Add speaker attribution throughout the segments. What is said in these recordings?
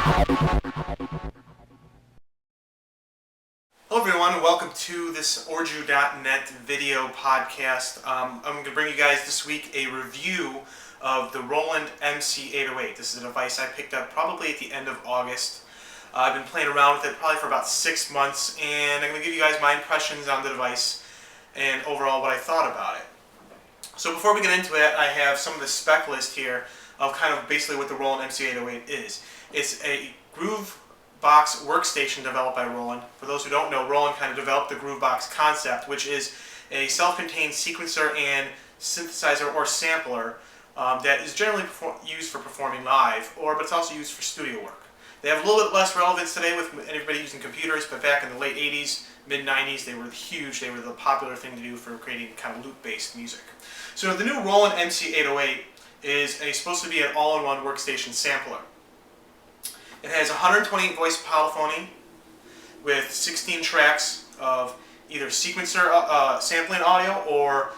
Speaker 1: Hello everyone, welcome to this Orju.net video podcast. I'm going to bring you guys this week a review of the Roland MC-808. This is a device I picked up probably at the end of August. I've been playing around with it probably for about 6 months, and I'm going to give you guys my impressions on the device and overall what I thought about it. So before we get into it, I have some of the spec list here of kind of basically what the Roland MC-808 is. It's a Groovebox workstation developed by Roland. For those who don't know, Roland kind of developed the Groovebox concept, which is a self-contained sequencer and synthesizer or sampler that is generally used for performing live, but it's also used for studio work. They have a little bit less relevance today with everybody using computers, but back in the late 80s, mid-90s, they were huge. They were the popular thing to do for creating kind of loop-based music. So the new Roland MC-808 is supposed to be an all-in-one workstation sampler. It has 128 voice polyphony with 16 tracks of either sequencer sampling audio or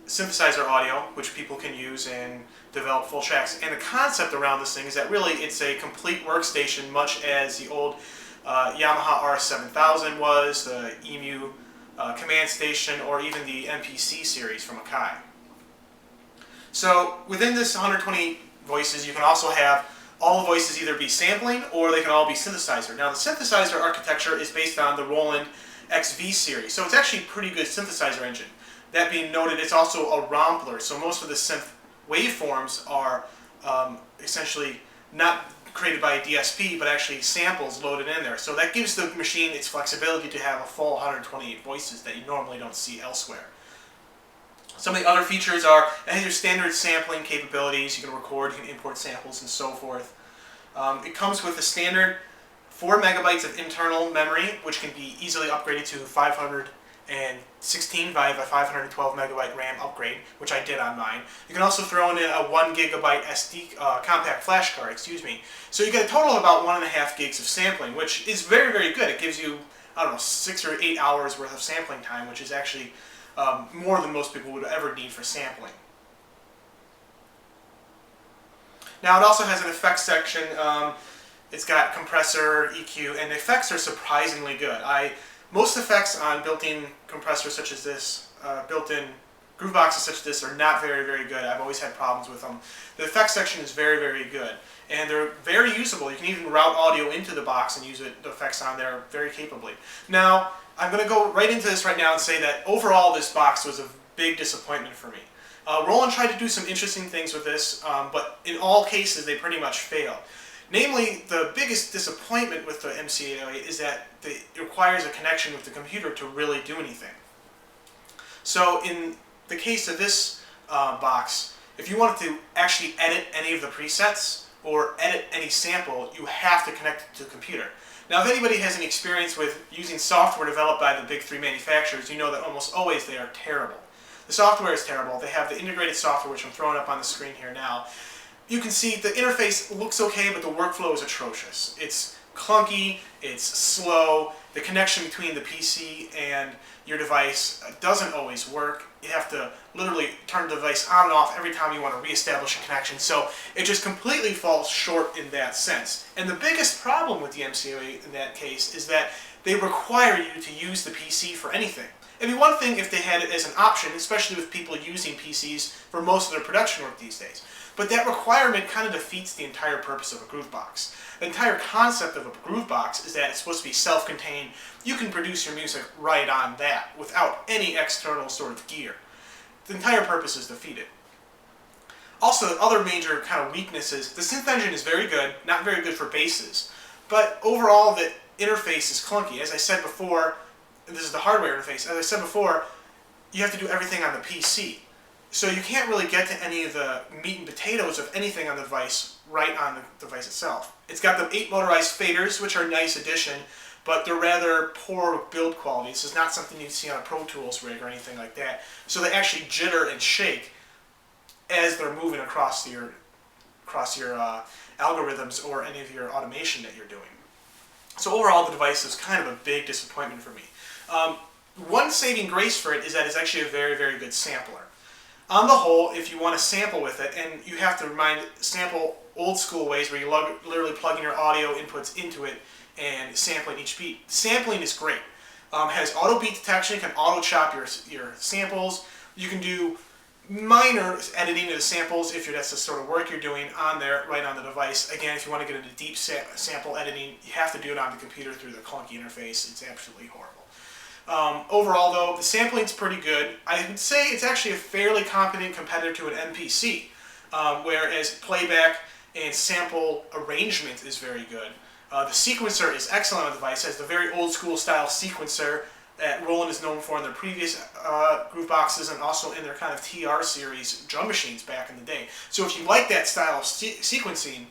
Speaker 1: synthesizer audio, which people can use and develop full tracks. And the concept around this thing is that really it's a complete workstation, much as the old Yamaha R7000 was, the EMU command station, or even the MPC series from Akai. So within this 120 voices, you can also have all the voices either be sampling or they can all be synthesizer. Now the synthesizer architecture is based on the Roland XV series, so it's actually a pretty good synthesizer engine. That being noted, it's also a rompler, so most of the synth waveforms are essentially not created by a DSP, but actually samples loaded in there. So that gives the machine its flexibility to have a full 128 voices that you normally don't see elsewhere. Some of the other features are, it has your standard sampling capabilities. You can record, you can import samples, and so forth. It comes with a standard 4 megabytes of internal memory, which can be easily upgraded to 516 via the 512 megabyte RAM upgrade, which I did on mine. You can also throw in a 1 gigabyte SD compact flash card, So you get a total of about 1.5 gigs of sampling, which is very, very good. It gives you, 6 or 8 hours worth of sampling time, which is actually more than most people would ever need for sampling. Now it also has an effects section. It's got compressor, EQ, and the effects are surprisingly good. Most effects on built-in compressors such as this, built-in Grooveboxes such as this, are not very, very good. I've always had problems with them. The effects section is very, very good, and they're very usable. You can even route audio into the box and use the effects on there very capably. Now, I'm going to go right into this right now and say that overall this box was a big disappointment for me. Roland tried to do some interesting things with this, but in all cases they pretty much failed. Namely, the biggest disappointment with the MC-808 is that it requires a connection with the computer to really do anything. So in the case of this box, if you wanted to actually edit any of the presets or edit any sample, you have to connect it to the computer. Now, if anybody has any experience with using software developed by the big 3 manufacturers, you know that almost always they are terrible. The software is terrible. They have the integrated software, which I'm throwing up on the screen here now. You can see the interface looks okay, but the workflow is atrocious. It's clunky, it's slow, the connection between the PC and your device doesn't always work. You have to literally turn the device on and off every time you want to reestablish a connection, so it just completely falls short in that sense. And the biggest problem with the MC-808 in that case is that they require you to use the PC for anything. It'd be one thing if they had it as an option, especially with people using PCs for most of their production work these days. But that requirement kind of defeats the entire purpose of a Groovebox. The entire concept of a Groovebox is that it's supposed to be self-contained. You can produce your music right on that without any external sort of gear. The entire purpose is defeated. Also, other major kind of weaknesses, the synth engine is very good, not very good for basses, but overall the interface is clunky. As I said before, this is the hardware interface, as I said before, you have to do everything on the PC. So you can't really get to any of the meat and potatoes of anything on the device right on the device itself. It's got the 8 motorized faders, which are a nice addition, but they're rather poor build quality. This is not something you see on a Pro Tools rig or anything like that. So they actually jitter and shake as they're moving across your algorithms or any of your automation that you're doing. So overall, the device is kind of a big disappointment for me. One saving grace for it is that it's actually a very, very good sampler. On the whole, if you want to sample with it, and you have to sample old school ways where you literally plugging your audio inputs into it and sampling each beat. Sampling is great. Has auto beat detection, can auto chop your samples. You can do minor editing of the samples if that's the sort of work you're doing on there, right on the device. Again, if you want to get into deep sample editing, you have to do it on the computer through the clunky interface. It's absolutely horrible. Overall, though, the sampling's pretty good. I would say it's actually a fairly competent competitor to an MPC, whereas playback and sample arrangement is very good. The sequencer is excellent on the device. It has the very old school style sequencer that Roland is known for in their previous Grooveboxes and also in their kind of TR series drum machines back in the day. So if you like that style of sequencing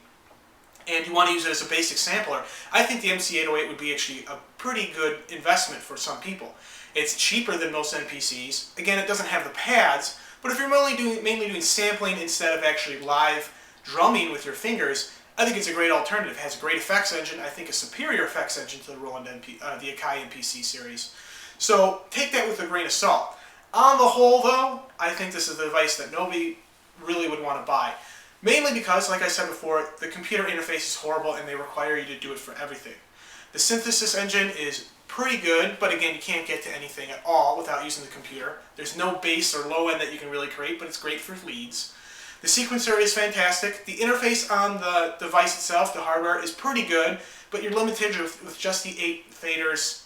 Speaker 1: and you want to use it as a basic sampler, I think the MC-808 would be actually a pretty good investment for some people. It's cheaper than most MPCs. Again, it doesn't have the pads, but if you're mainly doing sampling instead of actually live drumming with your fingers, I think it's a great alternative. It has a great effects engine. I think a superior effects engine to the the Akai MPC series. So take that with a grain of salt. On the whole, though, I think this is a device that nobody really would want to buy. Mainly because, like I said before, the computer interface is horrible and they require you to do it for everything. The synthesis engine is pretty good, but again, you can't get to anything at all without using the computer. There's no bass or low end that you can really create, but it's great for leads. The sequencer is fantastic. The interface on the device itself, the hardware, is pretty good, but you're limited with just the 8 faders.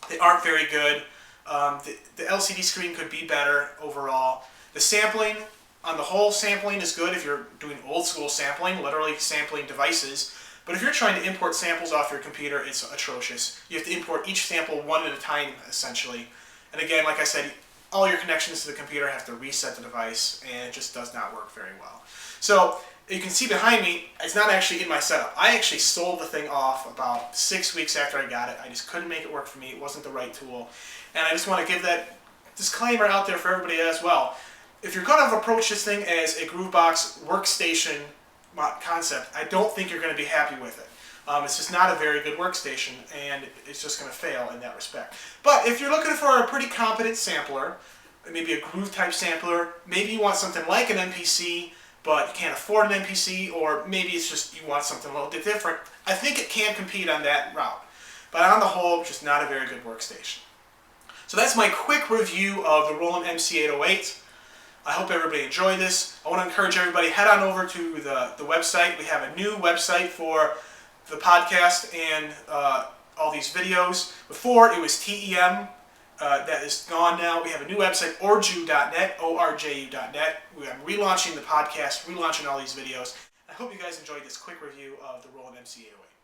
Speaker 1: They aren't very good. The LCD screen could be better overall. The sampling, on the whole, sampling is good if you're doing old school sampling, literally sampling devices. But if you're trying to import samples off your computer, it's atrocious. You have to import each sample one at a time, essentially. And again, like I said, all your connections to the computer have to reset the device, and it just does not work very well. So you can see behind me, it's not actually in my setup. I actually sold the thing off about 6 weeks after I got it. I just couldn't make it work for me. It wasn't the right tool. And I just want to give that disclaimer out there for everybody as well. If you're going to approach this thing as a Groovebox workstation concept, I don't think you're going to be happy with it. It's just not a very good workstation, and it's just going to fail in that respect. But if you're looking for a pretty competent sampler, maybe a groove type sampler, maybe you want something like an MPC, but you can't afford an MPC, or maybe it's just you want something a little bit different, I think it can compete on that route. But on the whole, just not a very good workstation. So that's my quick review of the Roland MC-808. I hope everybody enjoyed this. I want to encourage everybody, head on over to the website. We have a new website for the podcast and all these videos. Before, it was TEM. That is gone now. We have a new website, orju.net, orju.net. I'm relaunching the podcast, relaunching all these videos. I hope you guys enjoyed this quick review of the Roland MC-808.